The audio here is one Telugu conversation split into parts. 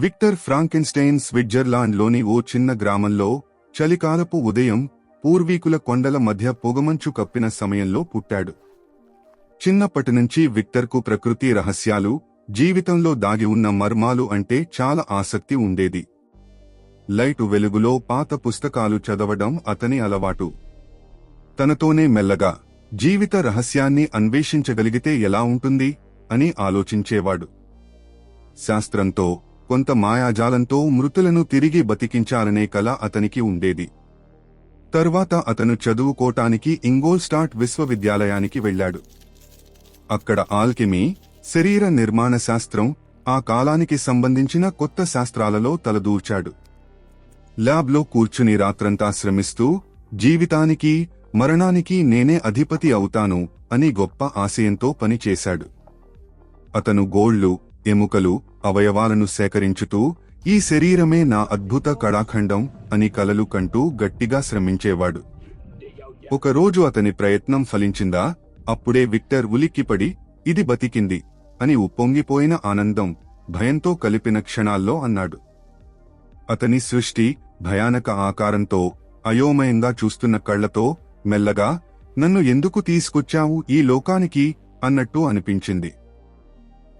విక్టర్ ఫ్రాంకెన్స్టైన్ స్విట్జర్లాండ్లోని ఓ చిన్న గ్రామంలో చలికాలపు ఉదయం పూర్వీకుల కొండల మధ్య పొగమంచు కప్పిన సమయంలో పుట్టాడు. చిన్నప్పటినుంచి విక్టర్కు ప్రకృతి రహస్యాలు, జీవితంలో దాగి ఉన్న మర్మాలు అంటే చాలా ఆసక్తి ఉండేది. లైటు వెలుగులో పాత పుస్తకాలు చదవడం అతని అలవాటు. తనతోనే మెల్లగా జీవిత రహస్యాన్ని అన్వేషించగలిగితే ఎలా ఉంటుంది అని ఆలోచించేవాడు. శాస్త్రంతో, కొంత మాయాజాలంతో మృతులను తిరిగి బతికించాలనే కల అతనికి ఉండేది. తర్వాత అతను చదువుకోటానికి ఇంగోల్స్టాట్ విశ్వవిద్యాలయానికి వెళ్లాడు. అక్కడ ఆల్కెమీ, శరీర నిర్మాణ శాస్త్రం, ఆ కాలానికి సంబంధించిన కొత్త శాస్త్రాలలో తలదూర్చాడు. ల్యాబ్లో కూర్చుని రాత్రంతా శ్రమిస్తూ, జీవితానికి, మరణానికి నేనే అధిపతి అవుతాను అని గొప్ప ఆశయంతో పనిచేశాడు. అతను గోళ్లు, ఎముకలు, అవయవాలను సేకరించుతూ, ఈ శరీరమే నా అద్భుత కళాఖండం అని కలలు కంటూ గట్టిగా శ్రమించేవాడు. ఒకరోజు అతని ప్రయత్నం ఫలించిందా? అప్పుడే విక్టర్ ఉలిక్కిపడి, ఇది బతికింది అని ఉప్పొంగిపోయిన ఆనందం, భయంతో కలిపిన క్షణాల్లో అన్నాడు. అతని సృష్టి, భయానక ఆకారంతో, అయోమయంగా చూస్తున్న కళ్లతో, మెల్లగా, నన్ను ఎందుకు తీసుకొచ్చావు ఈ లోకానికి అన్నట్టు అనిపించింది.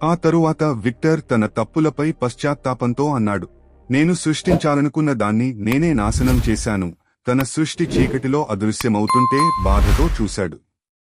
ఆ తరువాత విక్టర్ తన తప్పులపై పశ్చాత్తాపంతో అన్నాడు, నేను సృష్టించాలనుకున్న దాన్ని నేనే నాశనం చేశాను. తన సృష్టి చీకటిలో అదృశ్యమవుతుంటే బాధతో చూశాడు.